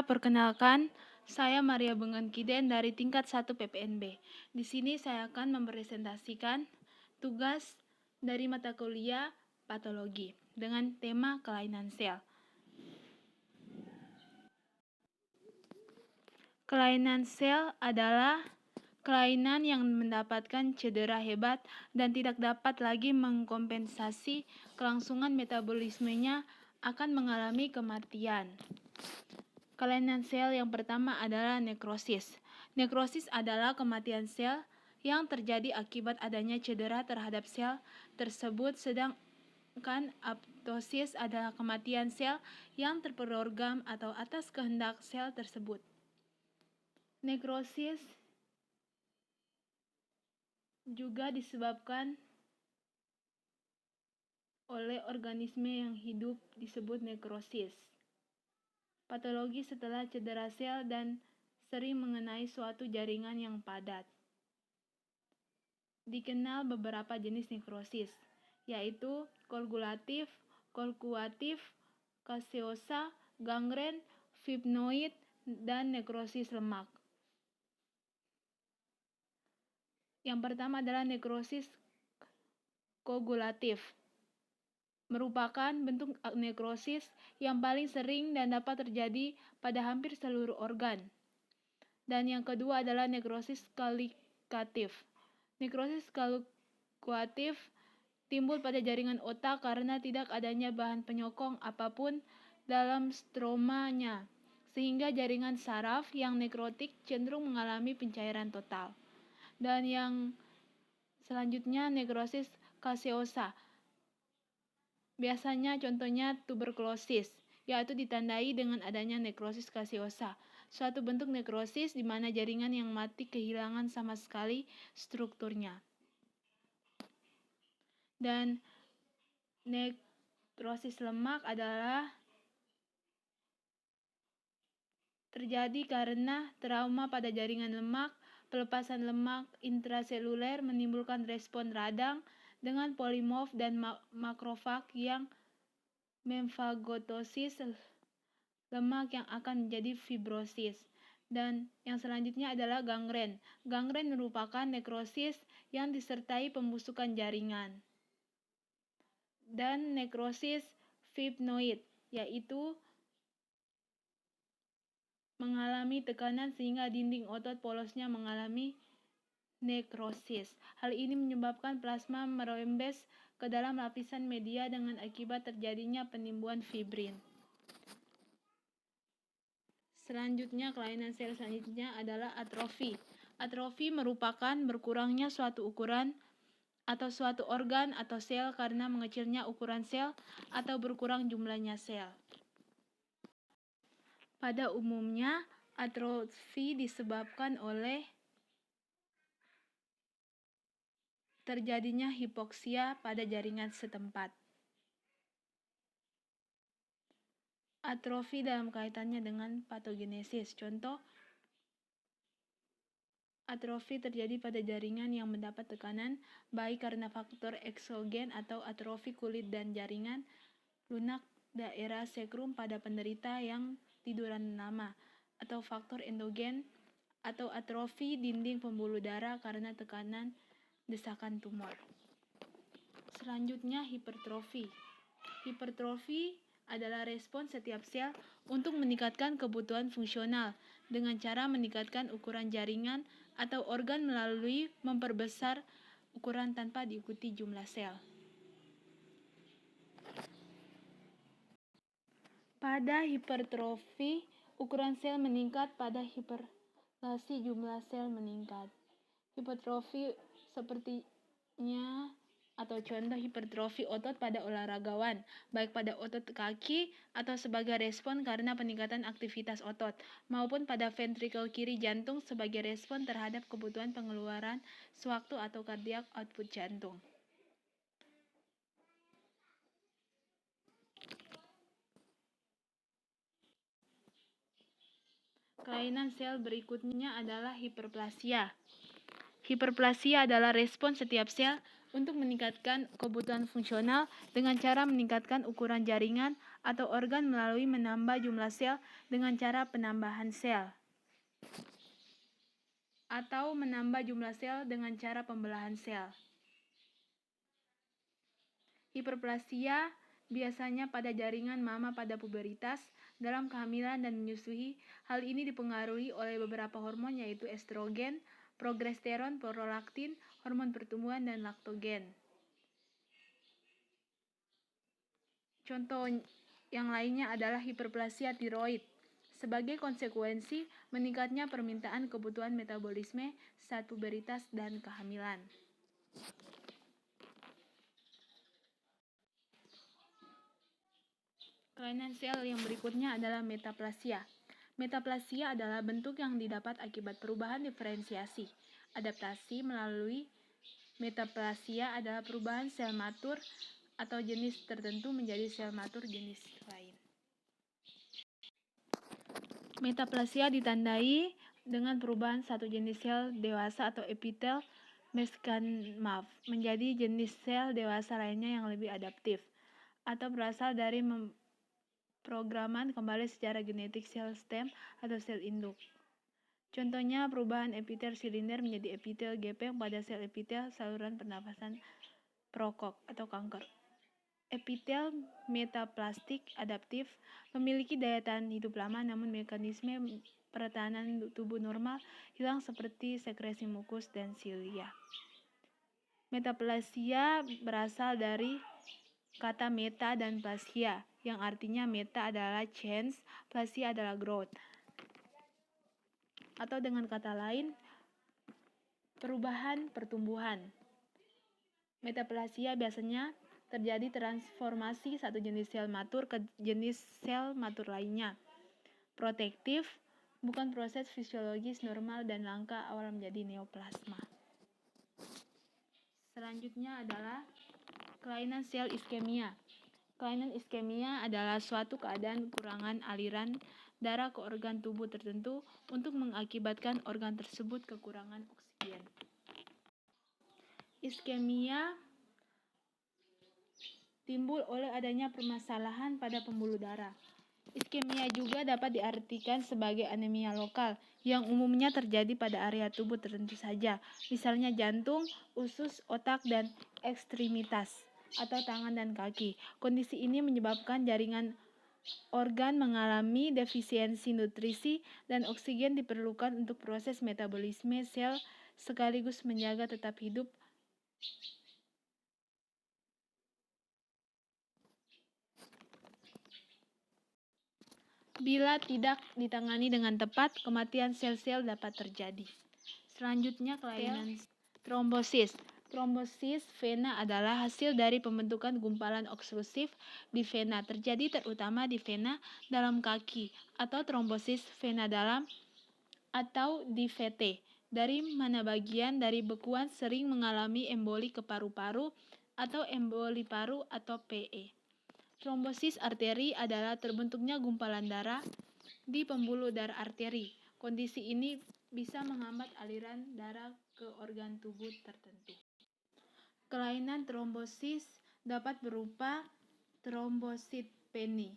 perkenalkan, saya Maria Bengenkiden dari tingkat 1 PPNB. Di sini saya akan mempresentasikan tugas dari mata kuliah patologi dengan tema kelainan sel. Kelainan sel adalah kelainan yang mendapatkan cedera hebat dan tidak dapat lagi mengkompensasi kelangsungan metabolismenya akan mengalami kematian. Kelainan sel yang pertama adalah nekrosis. Nekrosis adalah kematian sel yang terjadi akibat adanya cedera terhadap sel tersebut, sedangkan apoptosis adalah kematian sel yang terprogram atau atas kehendak sel tersebut. Nekrosis juga disebabkan oleh organisme yang hidup disebut nekrosis. Patologi setelah cedera sel dan sering mengenai suatu jaringan yang padat. Dikenal beberapa jenis nekrosis, yaitu koagulatif, kaseosa, gangren, fibroid, dan nekrosis lemak. Yang pertama adalah nekrosis koagulatif. Merupakan bentuk nekrosis yang paling sering dan dapat terjadi pada hampir seluruh organ. Dan yang kedua adalah nekrosis kalikatif. Nekrosis kalikatif timbul pada jaringan otak karena tidak adanya bahan penyokong apapun dalam stromanya, sehingga jaringan saraf yang nekrotik cenderung mengalami pencairan total. Dan yang selanjutnya nekrosis kaseosa. Biasanya contohnya tuberkulosis, yaitu ditandai dengan adanya nekrosis kaseosa, suatu bentuk nekrosis di mana jaringan yang mati kehilangan sama sekali strukturnya. Dan nekrosis lemak adalah terjadi karena trauma pada jaringan lemak. Pelepasan lemak intraseluler menimbulkan respon radang dengan polimorf dan makrofag yang memfagotosis lemak yang akan menjadi fibrosis. Dan yang selanjutnya adalah gangren. Gangren merupakan nekrosis yang disertai pembusukan jaringan. Dan nekrosis fibroid, yaitu mengalami tekanan sehingga dinding otot polosnya mengalami nekrosis. Hal ini menyebabkan plasma merembes ke dalam lapisan media dengan akibat terjadinya penimbunan fibrin. Selanjutnya, kelainan sel selanjutnya adalah atrofi. Atrofi merupakan berkurangnya suatu ukuran atau suatu organ atau sel karena mengecilnya ukuran sel atau berkurang jumlahnya sel. Pada umumnya, atrofi disebabkan oleh terjadinya hipoksia pada jaringan setempat. Atrofi dalam kaitannya dengan patogenesis. Contoh, atrofi terjadi pada jaringan yang mendapat tekanan baik karena faktor eksogen atau atrofi kulit dan jaringan lunak daerah sekrum pada penderita yang tiduran lama, atau faktor endogen atau atrofi dinding pembuluh darah karena tekanan desakan tumor. Selanjutnya, hipertrofi. Hipertrofi adalah respons setiap sel untuk meningkatkan kebutuhan fungsional dengan cara meningkatkan ukuran jaringan atau organ melalui memperbesar ukuran tanpa diikuti jumlah sel. Pada hipertrofi, ukuran sel meningkat, pada hiperplasi jumlah sel meningkat. Hipertrofi sepertinya atau contoh hipertrofi otot pada olahragawan, baik pada otot kaki atau sebagai respon karena peningkatan aktivitas otot, maupun pada ventrikel kiri jantung sebagai respon terhadap kebutuhan pengeluaran sewaktu atau cardiac output jantung. Kelainan sel berikutnya adalah hiperplasia. Hiperplasia adalah respons setiap sel untuk meningkatkan kebutuhan fungsional dengan cara meningkatkan ukuran jaringan atau organ melalui menambah jumlah sel dengan cara penambahan sel, atau menambah jumlah sel dengan cara pembelahan sel. Hiperplasia biasanya pada jaringan mama pada puberitas, dalam kehamilan dan menyusui. Hal ini dipengaruhi oleh beberapa hormon yaitu estrogen, progesteron, prolaktin, hormon pertumbuhan, dan laktogen. Contoh yang lainnya adalah hiperplasia tiroid. Sebagai konsekuensi meningkatnya permintaan kebutuhan metabolisme saat puberitas dan kehamilan. Kelainan sel yang berikutnya adalah metaplasia. Metaplasia adalah bentuk yang didapat akibat perubahan diferensiasi. Adaptasi melalui metaplasia adalah perubahan sel matur atau jenis tertentu menjadi sel matur jenis lain. Metaplasia ditandai dengan perubahan satu jenis sel dewasa atau epitel mesenchyma menjadi jenis sel dewasa lainnya yang lebih adaptif, atau berasal dari programan kembali secara genetik sel stem atau sel induk. Contohnya perubahan epitel silinder menjadi epitel gepeng pada sel epitel saluran pernafasan prokok atau kanker. Epitel metaplastik adaptif memiliki daya tahan hidup lama, namun mekanisme pertahanan tubuh normal hilang seperti sekresi mukus dan silia. Metaplasia berasal dari kata meta dan plasia, yang artinya meta adalah change, plasia adalah growth. Atau dengan kata lain, perubahan pertumbuhan. Metaplasia biasanya terjadi transformasi satu jenis sel matur ke jenis sel matur lainnya. Protektif, bukan proses fisiologis normal dan langkah awal menjadi neoplasma. Selanjutnya adalah kelainan sel iskemia. Kelainan iskemia adalah suatu keadaan kurangan aliran darah ke organ tubuh tertentu untuk mengakibatkan organ tersebut kekurangan oksigen. Iskemia timbul oleh adanya permasalahan pada pembuluh darah. Iskemia juga dapat diartikan sebagai anemia lokal yang umumnya terjadi pada area tubuh tertentu saja, misalnya jantung, usus, otak, dan ekstremitas atau tangan dan kaki. Kondisi ini menyebabkan jaringan organ mengalami defisiensi nutrisi dan oksigen diperlukan untuk proses metabolisme sel sekaligus menjaga tetap hidup. Bila tidak ditangani dengan tepat, kematian sel-sel dapat terjadi. Selanjutnya, kelainan trombosis. Trombosis vena adalah hasil dari pembentukan gumpalan oklusif di vena, terjadi terutama di vena dalam kaki, atau trombosis vena dalam atau di VT, dari mana bagian dari bekuan sering mengalami emboli ke paru-paru atau emboli paru atau PE. Trombosis arteri adalah terbentuknya gumpalan darah di pembuluh darah arteri. Kondisi ini bisa menghambat aliran darah ke organ tubuh tertentu. Kelainan trombosis dapat berupa trombositopenia.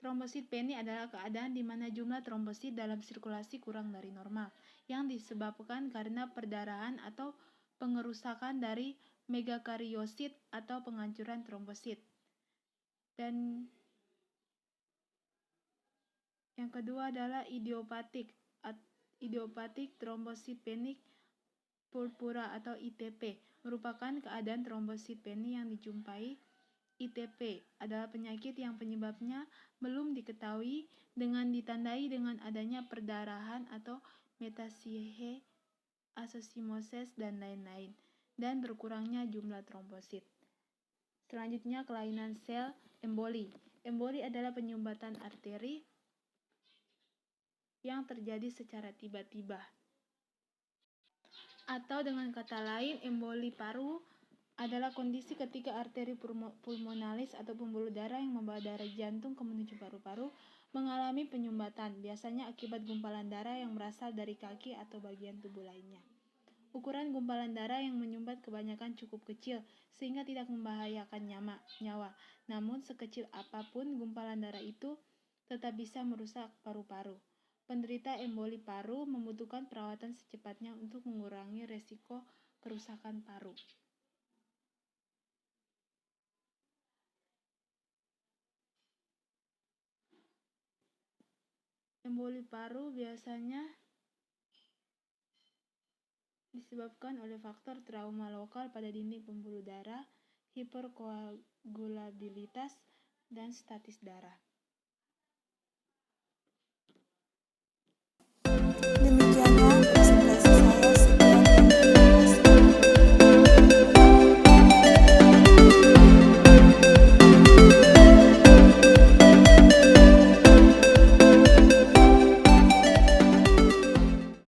Trombositopenia adalah keadaan di mana jumlah trombosit dalam sirkulasi kurang dari normal, yang disebabkan karena perdarahan atau pengerusakan dari megakariosit atau penghancuran trombosit. Dan yang kedua adalah idiopatik thrombocytopenic purpura atau ITP, merupakan keadaan trombositopenia yang dijumpai. ITP adalah penyakit yang penyebabnya belum diketahui dengan ditandai dengan adanya perdarahan atau metastase, asosimosis, dan lain-lain, dan berkurangnya jumlah trombosit. Selanjutnya, kelainan sel emboli. Emboli adalah penyumbatan arteri yang terjadi secara tiba-tiba. Atau dengan kata lain, emboli paru adalah kondisi ketika arteri pulmonalis atau pembuluh darah yang membawa darah jantung menuju paru-paru mengalami penyumbatan, biasanya akibat gumpalan darah yang berasal dari kaki atau bagian tubuh lainnya. Ukuran gumpalan darah yang menyumbat kebanyakan cukup kecil, sehingga tidak membahayakan nyawa. Namun, sekecil apapun gumpalan darah itu tetap bisa merusak paru-paru. Penderita emboli paru membutuhkan perawatan secepatnya untuk mengurangi resiko kerusakan paru. Emboli paru biasanya disebabkan oleh faktor trauma lokal pada dinding pembuluh darah, hiperkoagulabilitas, dan stasis darah.